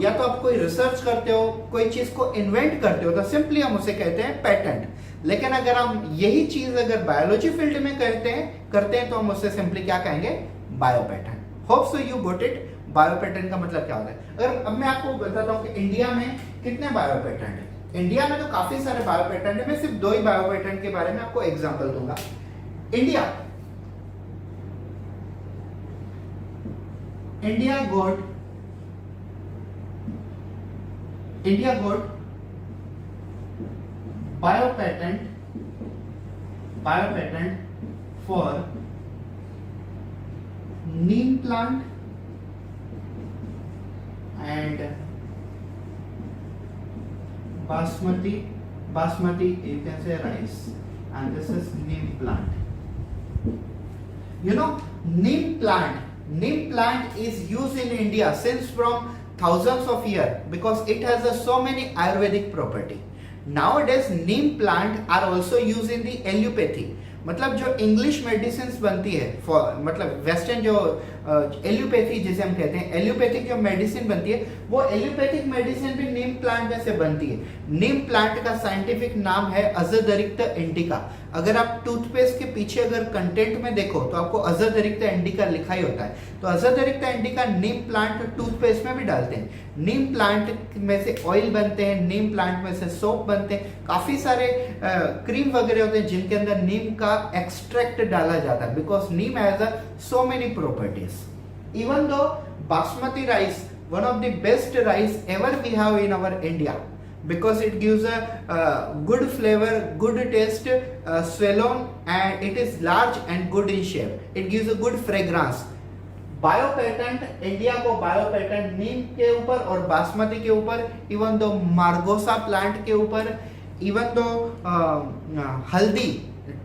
या तो आप कोई रिसर्च करते हो, कोई चीज को इन्वेंट करते हो, तो सिंपली हम उसे कहते हैं पेटेंट। लेकिन अगर हम यही चीज अगर बायोलॉजी फील्ड में करते हैं तो हम उससे सिंपली क्या कहेंगे, bio patent. Hope so you got it. Bio patent का मतलब क्या होता है। अगर अब मैं आपको बताता हूं कि इंडिया में कितने बायो पेटेंट है। इंडिया में तो काफी सारे बायो पेटेंट है, मैं सिर्फ 2 ही बायो पेटेंट के बारे में आपको एग्जांपल दूंगा। India got bio patent for neem plant and basmati you can say rice, and this is neem plant. You know, neem plant is used in India since from thousands of years because it has so many Ayurvedic property. Nowadays neem plant are also used in the allopathy. मतलब जो English medicine बनती है मतलब western जो allopathy जिसे हम कहते हैं, एलोपैथिक जो मेडिसिन बनती है वो एलोपैथिक मेडिसिन भी नीम प्लांट में से बनती है। नीम प्लांट का साइंटिफिक नाम है अजदरिक्ता इंडिका। अगर आप टूथपेस्ट के पीछे अगर कंटेंट में देखो तो आपको अजदरिक्ता इंडिका लिखा ही होता है। तो अजदरिक्ता इंडिका नीम प्लांट टूथपेस्ट में भी डालते हैं। नीम प्लांट में से ऑयल बनते हैं, नीम प्लांट में से सोप बनते हैं, काफी सारे क्रीम वगैरह होते हैं जिनके अंदर नीम का एक्सट्रैक्ट डाला जाता है because Neem has so many properties. Even though basmati rice, one of the best rice ever we have in our India, because it gives a good flavor, good taste, swollen, and it is large and good in shape. It gives a good fragrance. Bio patent India को bio patent नीम के ऊपर और बासमती के ऊपर, even though margosa plant के ऊपर, even though हल्दी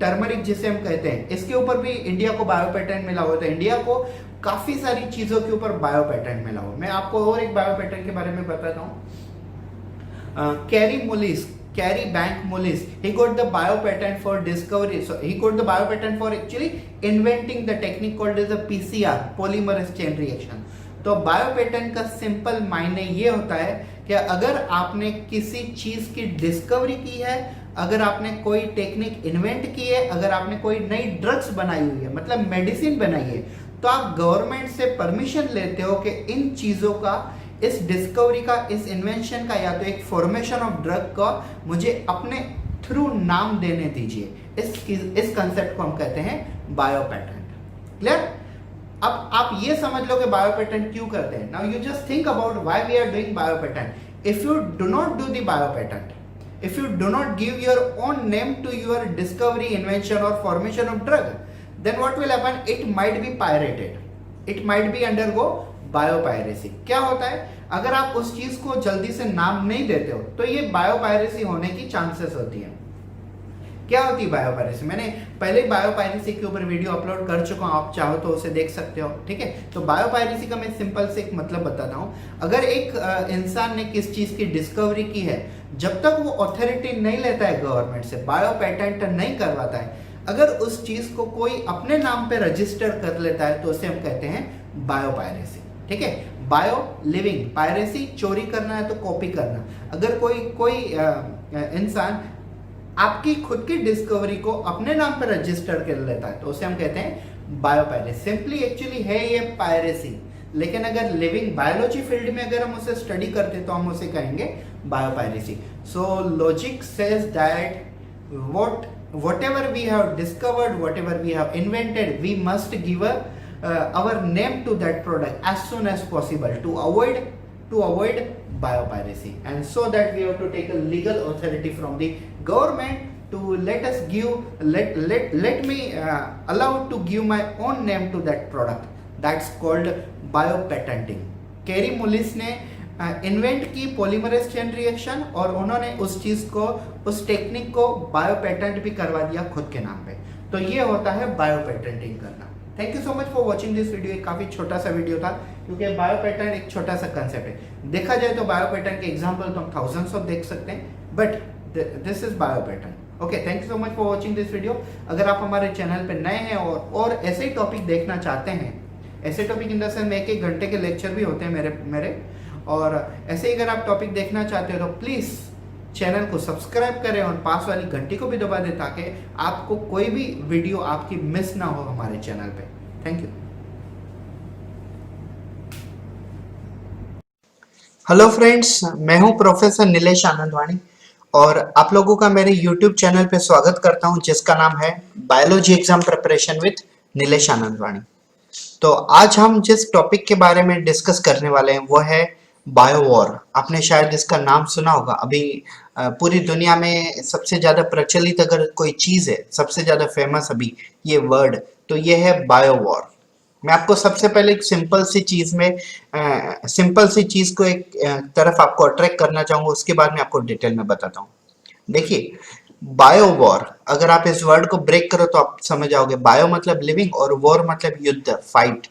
turmeric जिसे हम कहते हैं इसके ऊपर भी इंडिया को बायो पेटेंट मिला हुआ था। इंडिया को काफी सारी चीजों के ऊपर बायो पेटेंट मिला हुआ। मैं आपको और एक बायो पेटेंट के बारे में बताता हूँ। Carry bank mollies, he got the bio patent for discovery, so he got the bio patent for actually inventing the technique called as a PCR, polymerase chain reaction। तो बायो पेटेंट का simple मायने ये होता है कि अगर आपने किसी चीज की डिस्कवरी की है, अगर आपने कोई टेक्निक इन्वेंट की है, अगर आपने कोई नई ड्रग्स बनाई हुई है, मतलब मेडिसिन बनाई है, तो आप गवर्नमेंट से परमिशन लेते हो कि इन चीजों का, इस डिस्कवरी का, इस इन्वेंशन का या तो एक फॉर्मेशन ऑफ ड्रग का मुझे अपने थ्रू नाम देने दीजिए। इस कंसेप्ट को हम कहते हैं बायो पेटेंट। क्लियर? अब आप ये समझ लो कि बायो पेटेंट क्यों करते हैं। Now you just think about why we are doing bio patent. If you do not do the bio patent, if you do not give your own name to your discovery, invention or formation of drug, then what will happen? It might be pirated, it might be undergo biopiracy. क्या होता है, अगर आप उस चीज को जल्दी से नाम नहीं देते हो तो ये बायोपायरेसी होने की चांसेस होती है। क्या होती है बायोपायरेसी? मैंने पहले बायोपायरेसी के ऊपर वीडियो अपलोड कर चुका हूं, आप चाहो तो उसे देख सकते हो, ठीक है। तो बायोपायरेसी का मैं सिंपल से एक मतलब बताता हूं। अगर एक इंसान ने किस चीज की डिस्कवरी की है, जब तक वो अथॉरिटी नहीं लेता है गवर्नमेंट से, बायो पेटेंट नहीं करवाता है, अगर उस चीज को कोई अपने नाम पे रजिस्टर कर लेता है तो उसे हम कहते हैं बायोपायरेसी, ठीक है। बायो लिविंग, पायरेसी चोरी करना है तो कॉपी करना। अगर कोई इंसान आपकी खुद की डिस्कवरी को अपने नाम पर रजिस्टर कर लेता है तो उसे हम कहते हैं बायोपायरेसी। सिंपली एक्चुअली है ये पायरेसी, लेकिन अगर लिविंग बायोलॉजी फील्ड में अगर हम उसे स्टडी करते तो हम उसे कहेंगे biopiracy. So logic says that whatever we have discovered, whatever we have invented, we must give our name to that product as soon as possible to avoid biopiracy, and so that we have to take a legal authority from the government to let me allow to give my own name to that product. That's called biopatenting. Carry मुलिस ने invent की polymerase chain reaction और उन्होंने उस चीज को, उस technique को bio patent भी करवा दिया खुद के नाम पे। तो ये होता है बायो पेटेंटिंग करना। Thank you so much for watching this video. एक काफ़ी छोटा सा वीडियो था क्योंकि बायो पेटेंट एक छोटा सा कंसेप्ट है। देखा जाए तो बायो पेटेंट के एग्जाम्पल तो हम थाउजेंड्स ऑफ देख सकते हैं, but this is bio patent. Okay, thank you so much for watching this video. अगर आप हमारे चैनल पे नए हैं और ऐसे ही टॉपिक देखना चाहते हैं, ऐसे टॉपिक इन द सेंस में 1-1 घंटे के लेक्चर भी होते हैं मेरे और ऐसे ही अगर आप टॉपिक देखना चाहते हो तो प्लीज़ चैनल को सब्सक्राइब करें और पास वाली घंटी को भी दबा दें ताकि आपको कोई भी वीडियो आपकी मिस ना हो हमारे चैनल पे। Thank you. हेलो फ्रेंड्स, मैं हूं प्रोफेसर नीलेश आनंदवानी और आप लोगों का मेरे यूट्यूब चैनल पे स्वागत करता हूं जिसका नाम है biology exam preparation with Nilesh Anandwani. तो आज हम जिस टॉपिक के बारे में डिस्कस करने वाले हैं वो है बायो वॉर। आपने शायद इसका नाम सुना होगा। अभी पूरी दुनिया में सबसे ज्यादा प्रचलित अगर कोई चीज है, सबसे ज्यादा फेमस अभी ये वर्ड, तो ये है बायो वॉर। मैं आपको सबसे पहले एक सिंपल सी चीज को एक तरफ आपको अट्रैक्ट करना चाहूंगा, उसके बाद में आपको डिटेल में बताता हूँ। देखिए, बायो वॉर, अगर आप इस वर्ड को ब्रेक करो तो आप समझ जाओगे। बायो मतलब लिविंग और वॉर मतलब युद्ध, फाइट।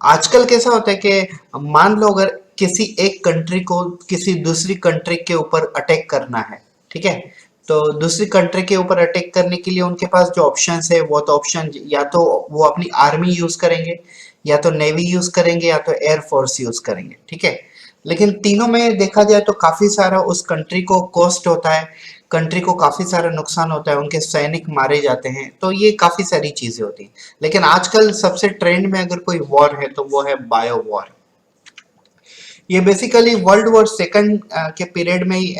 आजकल कैसा होता है कि मान लो अगर किसी एक कंट्री को किसी दूसरी कंट्री के ऊपर अटैक करना है, ठीक है, तो दूसरी कंट्री के ऊपर अटैक करने के लिए उनके पास जो ऑप्शंस है वो तो ऑप्शन या तो वो अपनी आर्मी यूज करेंगे, या तो नेवी यूज करेंगे, या तो एयर फोर्स यूज करेंगे, ठीक है। लेकिन तीनों में देखा जाए तो काफी सारा उस कंट्री को कॉस्ट होता है, कंट्री को काफी सारा नुकसान होता है, उनके सैनिक मारे जाते हैं, तो ये काफी सारी चीजें होती हैं। लेकिन आजकल सबसे ट्रेंड में अगर कोई वॉर है तो वो है बायो वॉर। ये बेसिकली वर्ल्ड वॉर सेकंड के पीरियड में ही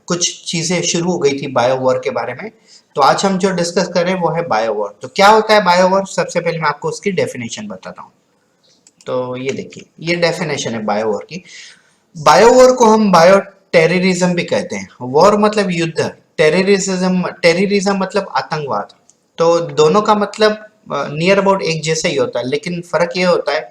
कुछ चीजें शुरू हो गई थी बायो वॉर के बारे में। तो आज हम जो डिस्कस कर रहे हैं वो है बायो वॉर। तो क्या होता है बायो वॉर? सबसे पहले मैं आपको उसकी डेफिनेशन बताता हूँ। तो ये देखिए, ये डेफिनेशन है बायो वॉर की। बायो वॉर को हम बायो टेररिज्म भी कहते हैं। वॉर मतलब युद्ध, टेररिज्म मतलब आतंकवाद। तो दोनों का मतलब नियर अबाउट एक जैसा ही होता है, लेकिन फर्क ये होता है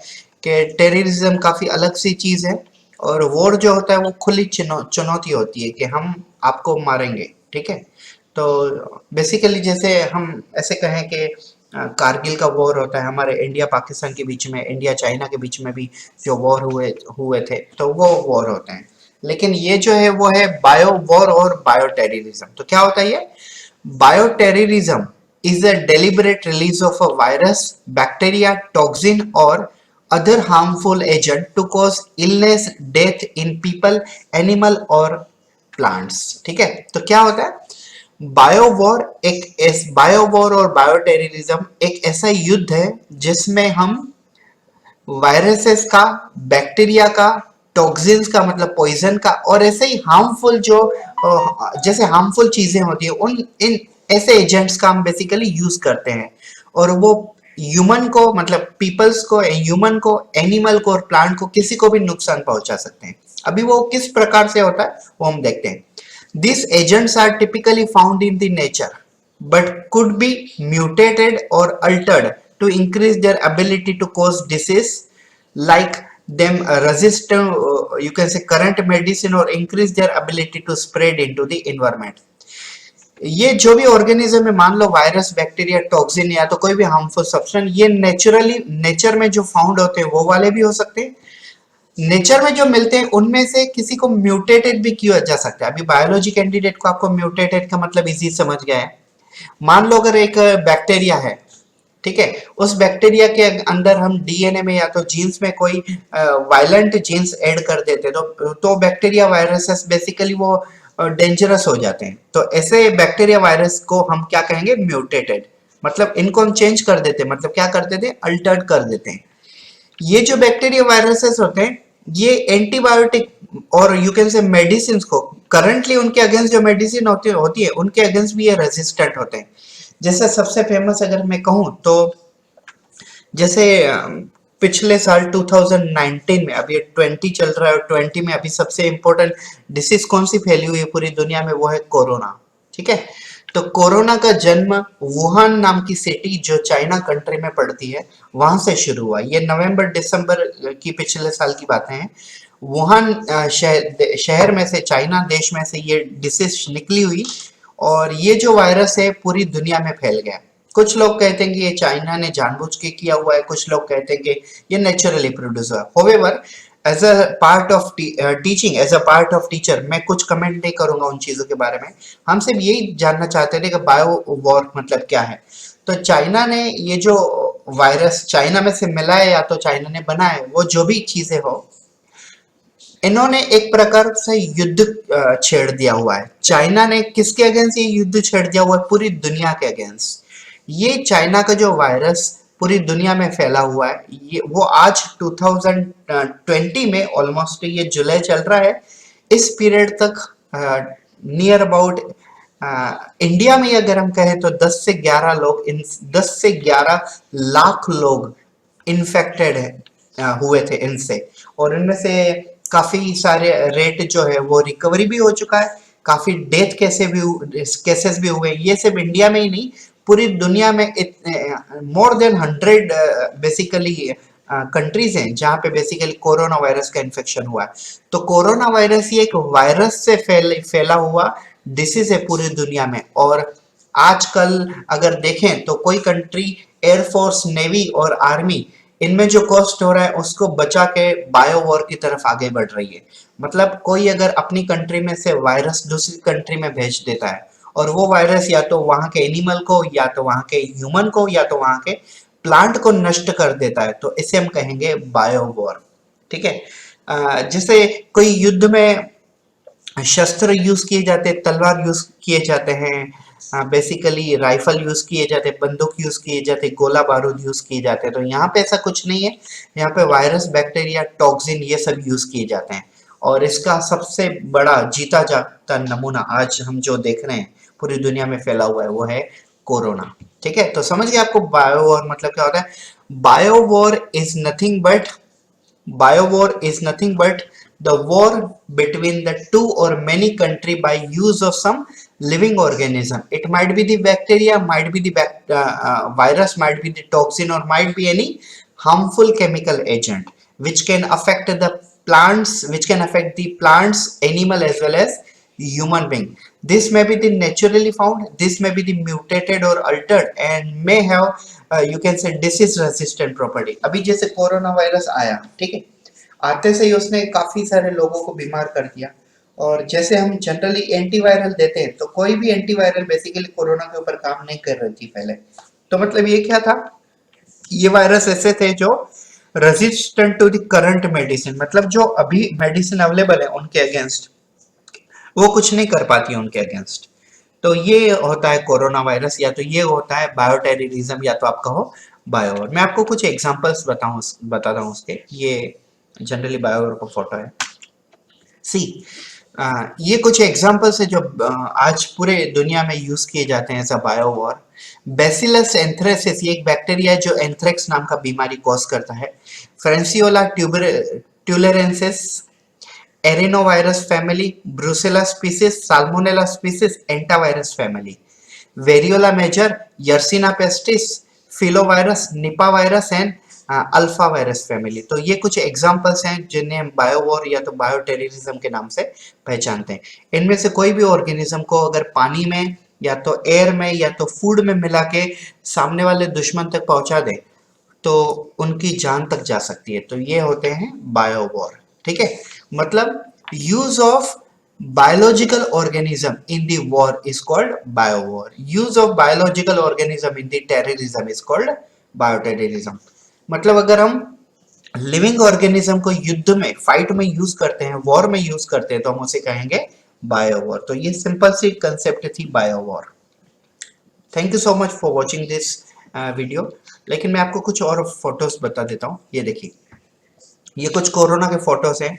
कि टेररिज्म काफी अलग सी चीज है और वॉर जो होता है वो खुली चुनौती होती है कि हम आपको मारेंगे, ठीक है। तो बेसिकली जैसे हम ऐसे कहें कि कारगिल का वॉर होता है हमारे इंडिया पाकिस्तान के बीच में, इंडिया चाइना के बीच में भी जो वॉर हुए थे, तो वो वॉर होते हैं। लेकिन ये जो है वो है बायो वॉर और बायो टेररिज्म। तो क्या होता है ये? Bio terrorism is a deliberate release of a virus, bacteria, toxin or other harmful agent to cause illness, death in people, animal or plants। ठीक है, तो क्या होता है? बायो वॉर और बायो टेररिज्म एक ऐसा युद्ध है जिसमें हम वायरसेस का, बैक्टीरिया का, टॉक्सिन्स का मतलब पॉइजन का, और ऐसे ही हार्मफुल जो जैसे हार्मफुल चीजें होती है उन इन ऐसे एजेंट्स का हम बेसिकली यूज करते हैं और वो ह्यूमन को मतलब पीपल्स को, ह्यूमन को, एनिमल को और प्लांट को किसी को भी नुकसान पहुंचा सकते हैं। अभी वो किस प्रकार से होता है वो हम देखते हैं। This agents are typically found in the nature but could be mutated or altered to increase their ability to cause disease, like them resistant you can say current medicine, or increase their ability to spread into the environment। ये जो भी organism है, मान लो virus, bacteria, toxin या तो कोई भी harmful substance, ये नेचुरली नेचर में जो फाउंड होते हैं वो वाले भी हो सकते हैं, नेचर में जो मिलते हैं उनमें से किसी को म्यूटेटेड भी किया जा सकता है। अभी बायोलॉजी कैंडिडेट को आपको म्यूटेटेड का मतलब इजी समझ गया है। मान लो अगर एक बैक्टीरिया है, ठीक है, उस बैक्टीरिया के अंदर हम डीएनए में या तो जीन्स में कोई वायलेंट जीन्स ऐड कर देते तो बैक्टीरिया वायरसेस बेसिकली वो डेंजरस हो जाते हैं। तो ऐसे बैक्टीरिया वायरस को हम क्या कहेंगे? म्यूटेटेड। मतलब इनको हम चेंज कर देते हैं, मतलब क्या करते थे? अल्टर्ड कर देते हैं। ये जो बैक्टीरिया वायरसेस होते हैं ये एंटीबायोटिक और यू कैन से मेडिसिन को, करंटली उनके अगेंस्ट जो मेडिसिन होती है उनके अगेंस्ट भी ये रेजिस्टेंट होते हैं। जैसे सबसे फेमस अगर मैं कहूं तो जैसे पिछले साल 2019 में, अभी 20 चल रहा है और 20 में अभी सबसे इंपॉर्टेंट डिसीज कौन सी फैली हुई है पूरी दुनिया में? वो है कोरोना, ठीक है। तो कोरोना का जन्म वुहान नाम की सिटी जो चाइना कंट्री में पड़ती है वहां से शुरू हुआ। ये नवंबर दिसंबर की पिछले साल की बातें हैं। वुहान शहर में से, चाइना देश में से ये डिसीज निकली हुई और ये जो वायरस है पूरी दुनिया में फैल गया। कुछ लोग कहते हैं कि ये चाइना ने जानबूझ के किया हुआ है, कुछ लोग कहते हैं कि ये नेचुरली प्रोड्यूस हुआ। However, as a part of teaching, as a part of teacher, मैं कुछ कमेंट नहीं करूंगा उन चीजों के बारे में। हम सिर्फ यही जानना चाहते थे कि बायो वॉर मतलब क्या है। तो चाइना ने ये जो वायरस चाइना में से मिला है या तो चाइना ने बनाया है, वो जो भी चीजें हो, इन्होंने एक प्रकार से युद्ध छेड़ दिया हुआ है। चाइना ने किसके अगेंस्ट ये युद्ध छेड़ दिया हुआ है? पूरी दुनिया के अगेंस्ट। ये चाइना का जो वायरस पूरी दुनिया में फैला हुआ है, ये वो आज 2020 में, ऑलमोस्ट ये जुलाई चल रहा है, इस पीरियड तक नियर अबाउट इंडिया में अगर हम कहें तो 10 से 11 लोग, 10 से 11 लाख लोग इन्फेक्टेड हुए थे इनसे। और इनमें से काफी सारे रेट जो है वो रिकवरी भी हो चुका है, काफी डेथ केसेस भी हुए। ये सिर्फ इंडिया में ही नहीं, पूरी दुनिया में मोर देन 100 बेसिकली कंट्रीज हैं जहां पे बेसिकली कोरोना वायरस का इन्फेक्शन हुआ है। तो कोरोना वायरस ये एक वायरस से फैला हुआ डिसीज है पूरी दुनिया में। और आजकल अगर देखें तो कोई कंट्री एयरफोर्स, नेवी और आर्मी, इनमें जो कॉस्ट हो रहा है उसको बचा के बायो वॉर की तरफ आगे बढ़ रही है। मतलब कोई अगर अपनी कंट्री में से वायरस दूसरी कंट्री में भेज देता है, और वो वायरस या तो वहां के एनिमल को, या तो वहां के ह्यूमन को, या तो वहां के प्लांट को नष्ट कर देता है, तो इसे हम कहेंगे बायो वॉर। ठीक है। जैसे कोई युद्ध में शस्त्र यूज किए जाते हैं, तलवार यूज किए जाते हैं, बेसिकली राइफल यूज किए जाते हैं, बंदूक यूज किए जाते हैं, गोला बारूद यूज किए जाते हैं। तो यहाँ पे ऐसा कुछ नहीं है, यहाँ पे वायरस, बैक्टीरिया, टॉक्सिन ये सब यूज किए जाते हैं। और इसका सबसे बड़ा जीता जागता नमूना आज हम जो देख रहे हैं पूरी दुनिया में फैला हुआ है वो है कोरोना। ठीक है, तो समझ गए आपको बायो वॉर मतलब क्या होता है। Bio war is nothing but Biowar is nothing but the war between the two or many country by use of some living organism. It might be the bacteria, might be the virus, might be the toxin, or might be any harmful chemical agent which can affect the plants, which can affect the plants, animal as well as human being. This may be the naturally found, this may be the mutated or altered and may have you can say disease resistant property. अभी जैसे corona virus आया, ठीक है, आते से ही उसने काफी सारे लोगों को बीमार कर दिया। और जैसे हम जनरली एंटीवायरल देते हैं, तो कोई भी एंटीवायरल बेसिकली कोरोना के ऊपर काम नहीं कर रही थी पहले। तो मतलब ये क्या था, ये वायरस ऐसे थे जो resistant to the current medicine, मतलब जो अभी मेडिसिन अवेलेबल है उनके अगेंस्ट वो कुछ नहीं कर पाती है उनके अगेंस्ट। तो ये होता है कोरोना वायरस, या तो ये होता है बायोटेररिज्म, या तो आप कहो बायोवॉर। मैं आपको कुछ एग्जांपल्स बताता हूँ उसके। ये जनरली बायोवॉर का फोटो है। सी ये कुछ एग्जांपल्स है जो आज पूरे दुनिया में यूज किए जाते हैं एज अ बायोवॉर। बेसिलस एंथ्रेसिस, ये एक बैक्टीरिया है जो एंथ्रेक्स नाम का बीमारी कॉज करता है। Francisella tularensis, arenavirus family, Brucella species, Salmonella species, hantavirus family, variola major, Yersinia pestis, filovirus, Nipah virus and alpha virus family. तो ये कुछ एग्जांपल्स हैं जिन्हें हम बायोवॉर या तो बायोटेररिज्म के नाम से पहचानते हैं। इनमें से कोई भी ऑर्गेनिज्म को अगर पानी में या तो एयर में या तो फूड में मिला के सामने वाले दुश्मन तक पहुंचा दे तो उनकी जान तक जा सकती है। तो ये होते हैं बायोवॉर। ठीक है, मतलब use of biological organism in the war is called biowar. Use of biological organism in the terrorism is called bioterrorism. मतलब अगर हम लिविंग ऑर्गेनिज्म को युद्ध में, फाइट में यूज करते हैं, वॉर में यूज करते हैं, तो हम उसे कहेंगे बायोवॉर। तो ये सिंपल सी कंसेप्ट थी biowar. Thank you so much for watching this video. लेकिन मैं आपको कुछ और फोटोज बता देता हूँ। ये देखिए, ये कुछ कोरोना के फोटोज हैं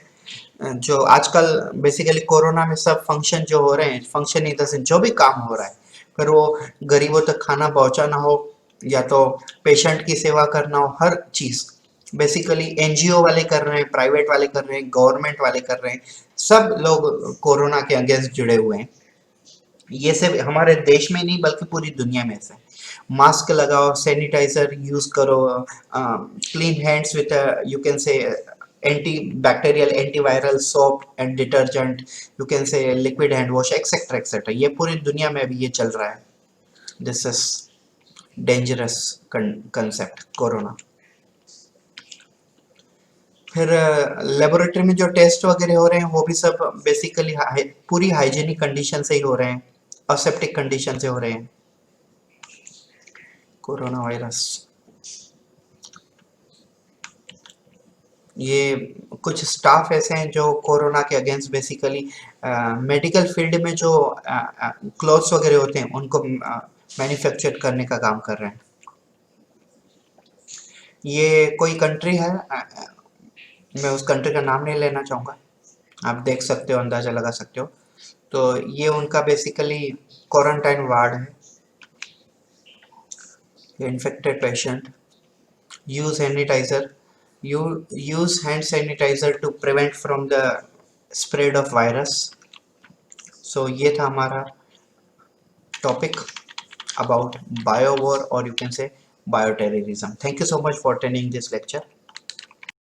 जो आजकल बेसिकली कोरोना में सब फंक्शन जो हो रहे हैं, फंक्शन इन द सेंस जो भी काम हो रहा है, फिर वो गरीबों तक खाना पहुंचाना हो या तो पेशेंट की सेवा करना हो, हर चीज बेसिकली एनजीओ वाले कर रहे हैं, प्राइवेट वाले कर रहे हैं, गवर्नमेंट वाले कर रहे हैं, सब लोग कोरोना के अगेंस्ट जुड़े हुए हैं। ये सिर्फ हमारे देश में नहीं बल्कि पूरी दुनिया में से। मास्क लगाओ, सैनिटाइजर यूज करो, clean hands with you can say antibacterial, antiviral soap and detergent, you can say liquid hand wash, etc etc. ये पूरी दुनिया में अभी ये चल रहा है. This is dangerous concept corona. फिर लेबोरेटरी में जो टेस्ट वगैरह हो रहे हैं वो भी सब बेसिकली पूरी हाइजीनिक कंडीशन से ही हो रहे हैं, असेप्टिक कंडीशन से हो रहे हैं. कोरोना वायरस, ये कुछ स्टाफ ऐसे हैं जो कोरोना के अगेंस्ट बेसिकली मेडिकल फील्ड में जो क्लोथ्स वगैरह होते हैं उनको मैन्युफैक्चर करने का काम कर रहे हैं. ये कोई कंट्री है, मैं उस कंट्री का नाम नहीं लेना चाहूँगा, आप देख सकते हो, अंदाज़ा लगा सकते हो. तो ये उनका बेसिकली क्वारंटाइन वार्ड है. Infected patient, use sanitizer, use hand sanitizer to prevent from the spread of virus. So ये था हमारा topic about bio war or you can say bioterrorism. Thank you so much for attending this lecture.